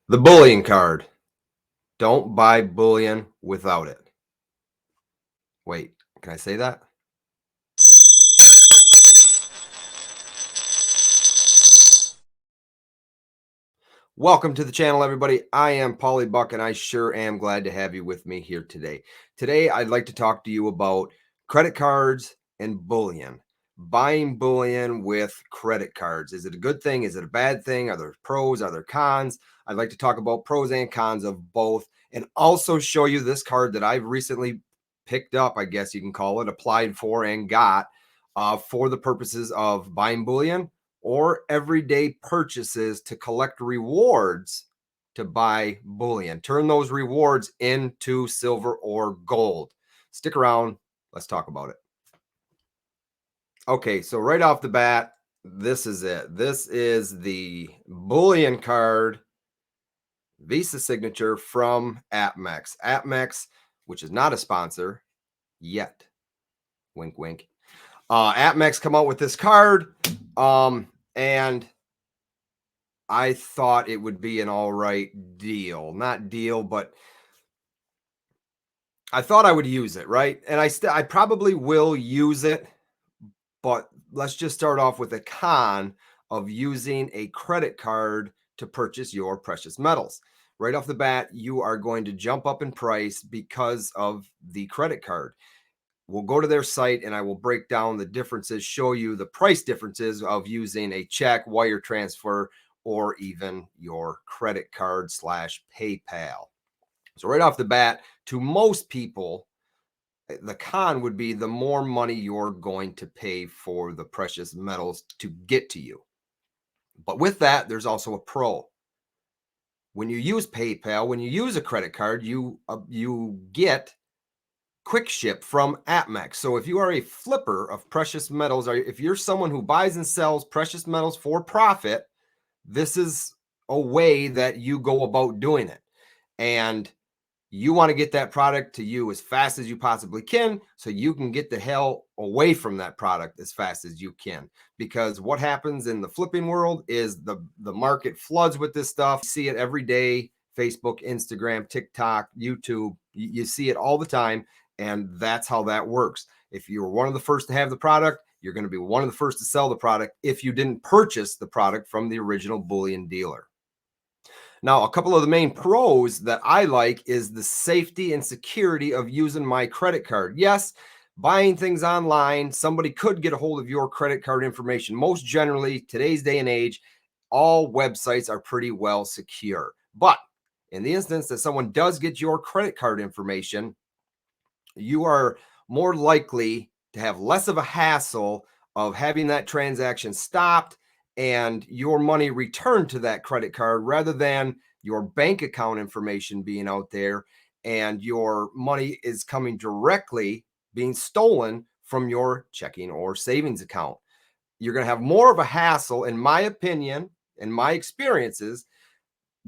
The bullion card. Don't buy bullion without it. Wait, can I say that? Welcome to the channel, everybody. I am Paulybuck, and I sure am glad to have you with me here today. Today, I'd like to talk to you about credit cards and bullion. Buying bullion with credit cards. Is it a good thing? Is it a bad thing? Are there pros? Are there cons? I'd like to talk about pros and cons of both, and also show you this card that I've recently picked up, I guess you can call it, applied for and got for the purposes of buying bullion or everyday purchases to collect rewards to buy bullion. Turn those rewards into silver or gold. Stick around. Let's talk about it. Okay, so right off the bat, this is it. This is the bullion card Visa signature from APMEX. APMEX, which is not a sponsor yet. Wink, wink. APMEX come out with this card. And I thought it would be an all right deal. Not deal, but I thought I would use it, right? And I probably will use it, but let's just start off with a con of using a credit card to purchase your precious metals. Right off the bat, you are going to jump up in price because of the credit card. We'll go to their site and I will break down the differences, show you the price differences of using a check, wire transfer, or even your credit card / PayPal. So right off the bat, to most people, the con would be the more money you're going to pay for the precious metals to get to you. But with that, there's also a pro. When you use PayPal, when you use a credit card, you get quick ship from APMEX. So if you are a flipper of precious metals, or if you're someone who buys and sells precious metals for profit, this is a way that you go about doing it. And you want to get that product to you as fast as you possibly can so you can get the hell away from that product as fast as you can. Because what happens in the flipping world is the market floods with this stuff. You see it every day. Facebook, Instagram, TikTok, YouTube, you see it all the time. And that's how that works. If you're one of the first to have the product, you're going to be one of the first to sell the product if you didn't purchase the product from the original bullion dealer. Now, a couple of the main pros that I like is the safety and security of using my credit card. Yes, buying things online, somebody could get a hold of your credit card information. Most generally, today's day and age, all websites are pretty well secure. But in the instance that someone does get your credit card information, you are more likely to have less of a hassle of having that transaction stopped and your money returned to that credit card rather than your bank account information being out there and your money is coming directly being stolen from your checking or savings account. You're going to have more of a hassle, in my opinion, in my experiences,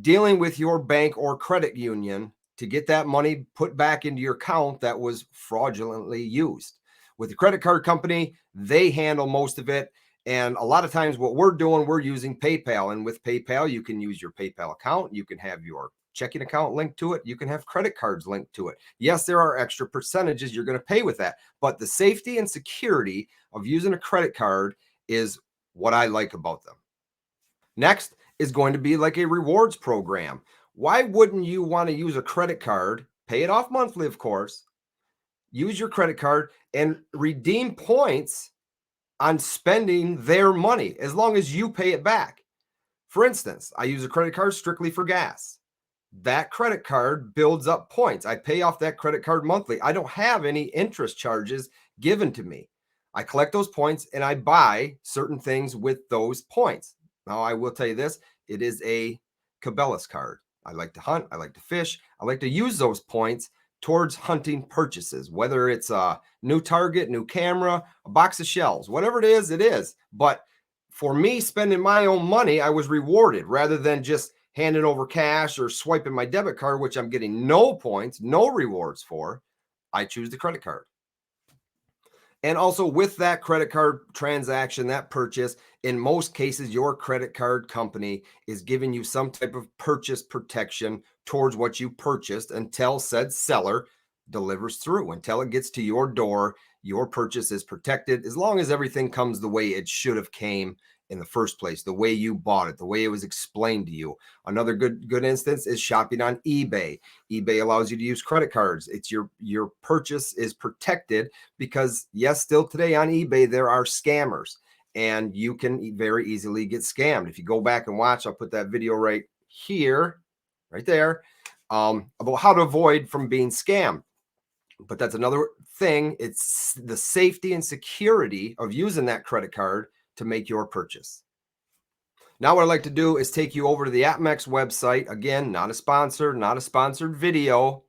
dealing with your bank or credit union to get that money put back into your account that was fraudulently used. With the credit card company, they handle most of it. And a lot of times what we're doing, we're using PayPal. And with PayPal, you can use your PayPal account. You can have your checking account linked to it. You can have credit cards linked to it. Yes, there are extra percentages you're going to pay with that. But the safety and security of using a credit card is what I like about them. Next is going to be like a rewards program. Why wouldn't you want to use a credit card, pay it off monthly, of course, use your credit card and redeem points on spending their money as long as you pay it back? For instance, I use a credit card strictly for gas. That credit card builds up points. I pay off that credit card monthly. I don't have any interest charges given to me. I collect those points and I buy certain things with those points. Now, I will tell you this, it is a Cabela's card. I like to hunt. I like to fish. I like to use those points towards hunting purchases, whether it's a new target, new camera, a box of shells, whatever it is, it is. But for me, spending my own money, I was rewarded rather than just handing over cash or swiping my debit card, which I'm getting no points, no rewards for. I choose the credit card. And also with that credit card transaction, that purchase, in most cases, your credit card company is giving you some type of purchase protection towards what you purchased until said seller delivers through. Until it gets to your door, your purchase is protected as long as everything comes the way it should have came in the first place, the way you bought it, the way it was explained to you. Another good instance is shopping on eBay. eBay allows you to use credit cards. It's your purchase is protected because yes, still today on eBay there are scammers and you can very easily get scammed. If you go back and watch, I'll put that video right here, right there, about how to avoid from being scammed. But that's another thing. It's the safety and security of using that credit card to make your purchase. Now what I'd like to do is take you over to the AppMex website. Again, not a sponsor, not a sponsored video,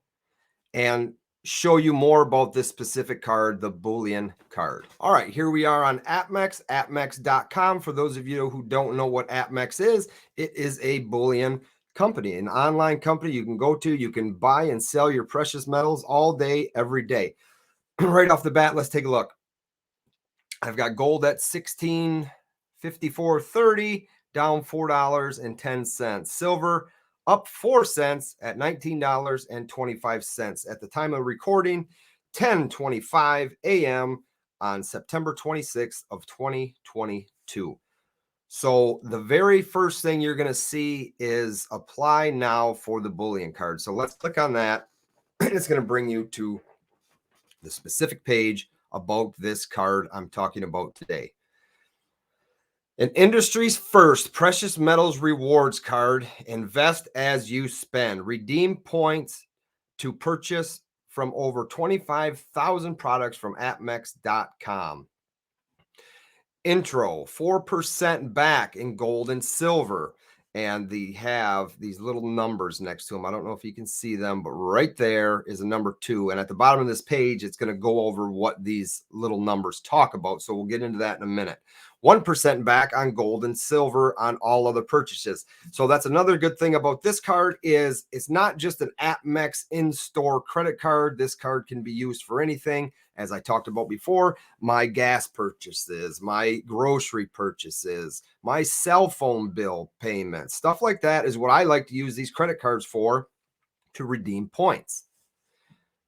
and show you more about this specific card, the Bullion card. All right, here we are on AppMex, appmex.com. For those of you who don't know what AppMex is, it is a bullion company, an online company you can go to. You can buy and sell your precious metals all day, every day. Right off the bat, let's take a look. I've got gold at $16.5430, down $4.10. Silver up 4 cents at $19.25. At the time of recording, 10:25 a.m. on September 26th of 2022. So the very first thing you're going to see is apply now for the bullion card. So let's click on that. It's going to bring you to the specific page about this card I'm talking about today. An industry's first precious metals rewards card. Invest as you spend. Redeem points to purchase from over 25,000 products from appmex.com. Intro, 4% back in gold and silver. And they have these little numbers next to them. I don't know if you can see them, but right there is a number 2. And at the bottom of this page, it's going to go over what these little numbers talk about. So we'll get into that in a minute. 1% back on gold and silver on all other purchases. So that's another good thing about this card is it's not just an AppMex in-store credit card. This card can be used for anything. As I talked about before, my gas purchases, my grocery purchases, my cell phone bill payments, stuff like that is what I like to use these credit cards for, to redeem points.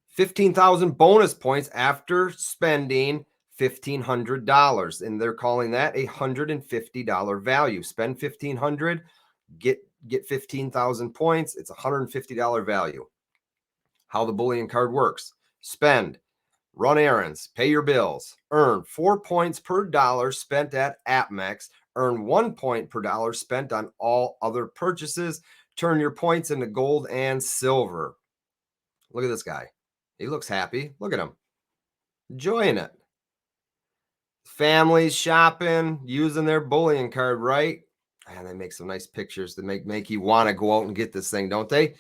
15,000 bonus points after spending $1,500, and they're calling that a $150 value. Spend $1,500, get 15,000 points. It's a $150 value. How the bullion card works: spend, run errands, pay your bills, earn 4 points per dollar spent at AppMex, earn 1 point per dollar spent on all other purchases, turn your points into gold and silver. Look at this guy. He looks happy. Look at him. Enjoying it. Families shopping, using their bullion card, right? And they make some nice pictures to make you want to go out and get this thing, don't they?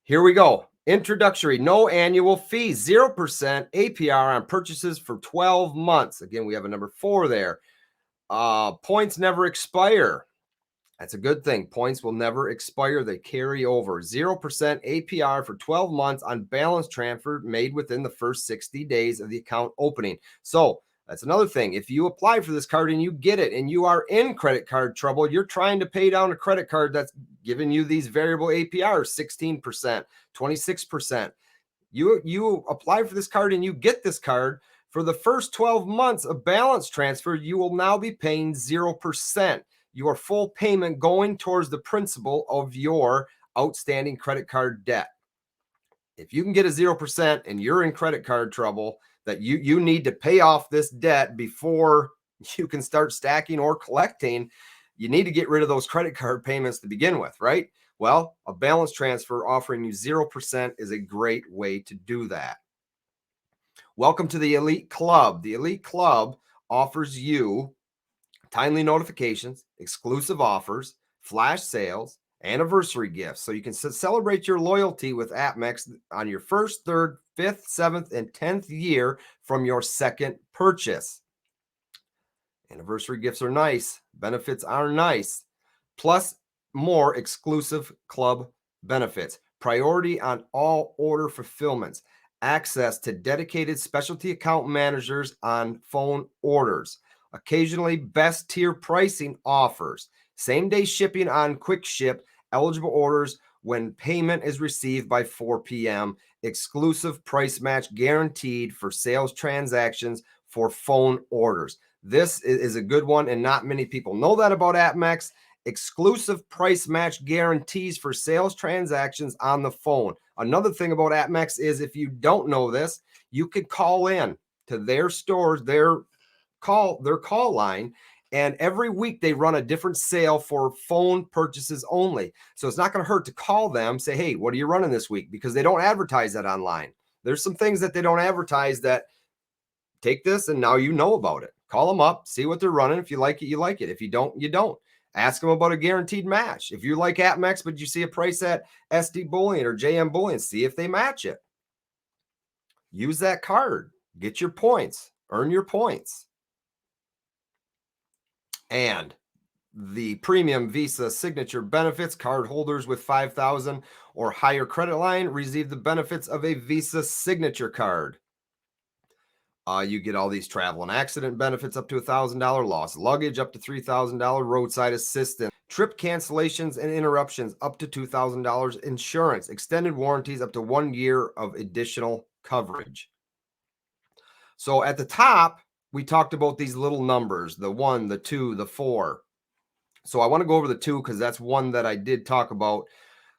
Here we go. Introductory, no annual fee, 0% APR on purchases for 12 months. Again, we have a number 4 there. Points never expire. That's a good thing. Points will never expire. They carry over. 0% APR for 12 months on balance transfer made within the first 60 days of the account opening. So that's another thing. If you apply for this card and you get it and you are in credit card trouble, you're trying to pay down a credit card that's giving you these variable APRs, 16%, 26%. You apply for this card and you get this card. For the first 12 months of balance transfer, you will now be paying 0%. Your full payment going towards the principal of your outstanding credit card debt. If you can get a 0% and you're in credit card trouble, that you need to pay off this debt before you can start stacking or collecting, you need to get rid of those credit card payments to begin with, right? Well, a balance transfer offering you 0% is a great way to do that. Welcome to the Elite Club. The Elite Club offers you timely notifications, exclusive offers, flash sales, anniversary gifts. So you can celebrate your loyalty with AppMex on your 1st, 3rd, 5th, 7th, and 10th year from your second purchase. Anniversary gifts are nice. Benefits are nice. Plus more exclusive club benefits. Priority on all order fulfillments. access to dedicated specialty account managers on phone orders, occasionally best tier pricing offers, same day shipping on quick ship, eligible orders when payment is received by 4 p.m., exclusive price match guaranteed for sales transactions for phone orders. This is a good one, and not many people know that about AppMax. Exclusive price match guarantees for sales transactions on the phone. Another thing about AppMax is, if you don't know this, you could call in to their stores, their call line, and every week they run a different sale for phone purchases only. So it's not going to hurt to call them, say, hey, what are you running this week? Because they don't advertise that online. There's some things that they don't advertise that take this, and now you know about it. Call them up, see what they're running. If you like it, you like it. If you don't, you don't. Ask them about a guaranteed match. If you like AppMax, but you see a price at SD Bullion or JM Bullion, see if they match it. Use that card. Get your points. Earn your points. And the premium Visa signature benefits, card holders with 5,000 or higher credit line receive the benefits of a Visa signature card. You get all these travel and accident benefits up to $1,000, lost luggage up to $3,000, roadside assistance, trip cancellations and interruptions up to $2,000, insurance, extended warranties up to 1 year of additional coverage. So at the top, we talked about these little numbers, the 1, the 2, the 4. So I want to go over the 2 because that's one that I did talk about.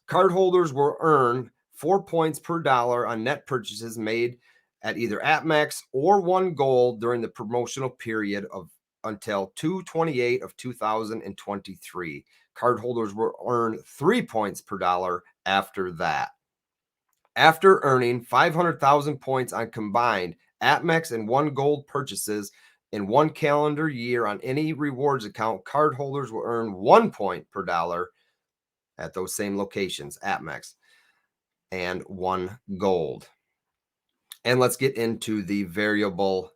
Cardholders will earn 4 points per dollar on net purchases made at either AppMax or One Gold during the promotional period of until 2/28 of 2023. Cardholders will earn 3 points per dollar after that. After earning 500,000 points on combined AppMax and One Gold purchases in 1 calendar year on any rewards account, cardholders will earn 1 point per dollar at those same locations, AppMax and One Gold. And let's get into the variable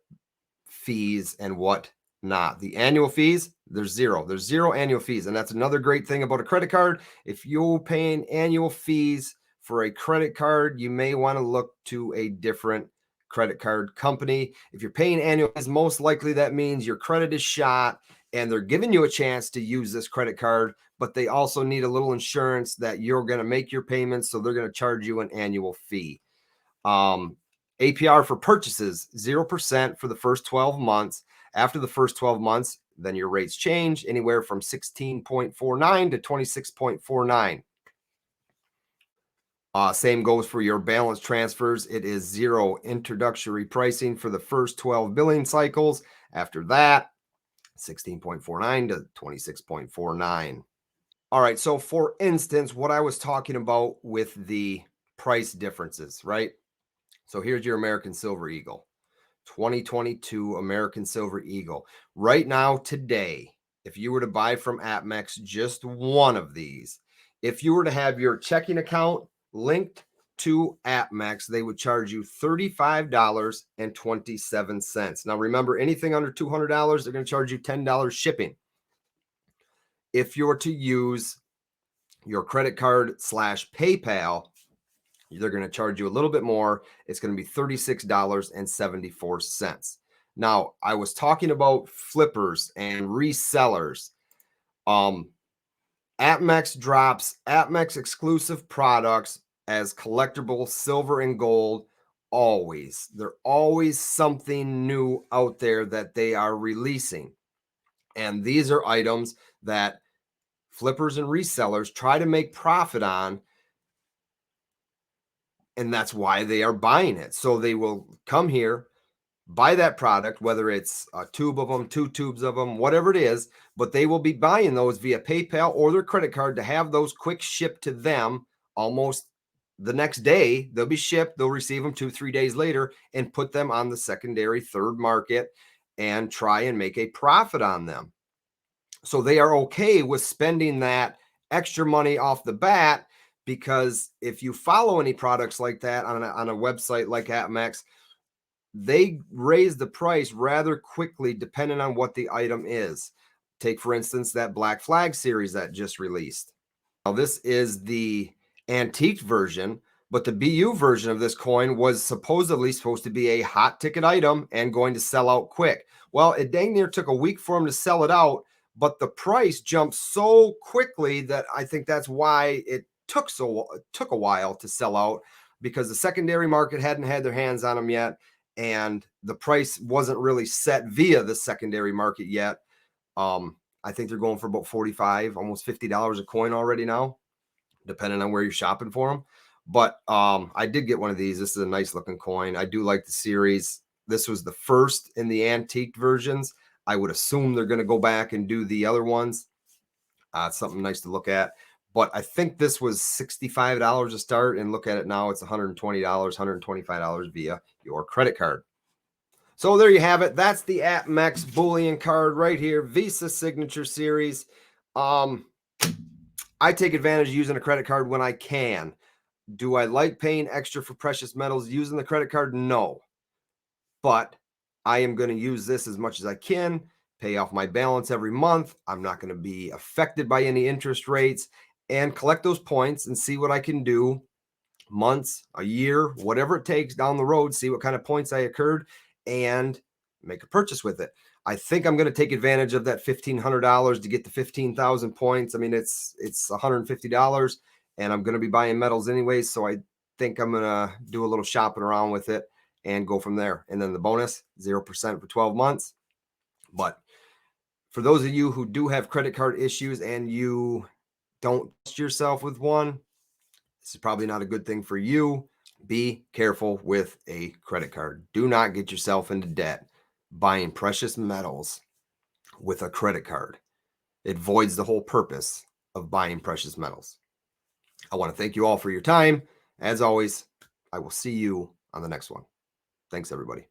fees and what not. The annual fees, there's zero. There's zero annual fees. And that's another great thing about a credit card. If you're paying annual fees for a credit card, you may want to look to a different credit card company. If you're paying annual fees, most likely that means your credit is shot and they're giving you a chance to use this credit card, but they also need a little insurance that you're going to make your payments. So they're going to charge you an annual fee. APR for purchases, 0% for the first 12 months. After the first 12 months, then your rates change anywhere from 16.49 to 26.49. Same goes for your balance transfers. It is 0 introductory pricing for the first 12 billing cycles. After that, 16.49 to 26.49. All right. So for instance, what I was talking about with the price differences, right? So here's your American Silver Eagle, 2022 American Silver Eagle. Right now, today, if you were to buy from AppMax just one of these, if you were to have your checking account linked to AppMax, they would charge you $35.27. Now, remember, anything under $200, they're going to charge you $10 shipping. If you were to use your credit card / PayPal, they're going to charge you a little bit more. It's going to be $36.74. Now, I was talking about flippers and resellers. AppMax drops AppMax exclusive products as collectible silver and gold always. There's always something new out there that they are releasing. And these are items that flippers and resellers try to make profit on. And that's why they are buying it. So they will come here, buy that product, whether it's a tube of them, 2 tubes of them, whatever it is, but they will be buying those via PayPal or their credit card to have those quick shipped to them almost the next day. They'll be shipped. They'll receive them 2-3 days later and put them on the secondary, third market and try and make a profit on them. So they are okay with spending that extra money off the bat, because if you follow any products like that on a website like AppMax, they raise the price rather quickly depending on what the item is. Take, for instance, that Black Flag series that just released. Now, this is the antique version, But the BU version of this coin was supposedly supposed to be a hot ticket item and going to sell out quick. Well, it dang near took a week for them to sell it out, but the price jumped so quickly that I think that's why it took a while to sell out, because the secondary market hadn't had their hands on them yet, and the price wasn't really set via the secondary market yet. I think they're going for about $45, almost $50 a coin already now, depending on where you're shopping for them. But I did get one of these. This is a nice looking coin. I do like the series. This was the first in the antique versions. I would assume they're going to go back and do the other ones. It's something nice to look at. But I think this was $65 to start, and look at it now. It's $120, $125 via your credit card. So there you have it. That's the APMEX Bullion card right here, Visa Signature Series. I take advantage of using a credit card when I can. Do I like paying extra for precious metals using the credit card? No. But I am going to use this as much as I can, pay off my balance every month. I'm not going to be affected by any interest rates, and collect those points and see what I can do months, a year, whatever it takes down the road, see what kind of points I accrued, and make a purchase with it. I think I'm going to take advantage of that $1,500 to get the 15,000 points. I mean, it's $150, and I'm going to be buying metals anyways, so I think I'm going to do a little shopping around with it and go from there. And then the bonus, 0% for 12 months. But for those of you who do have credit card issues and you don't trust yourself with one, this is probably not a good thing for you. Be careful with a credit card. Do not get yourself into debt buying precious metals with a credit card. It voids the whole purpose of buying precious metals. I want to thank you all for your time. As always, I will see you on the next one. Thanks, everybody.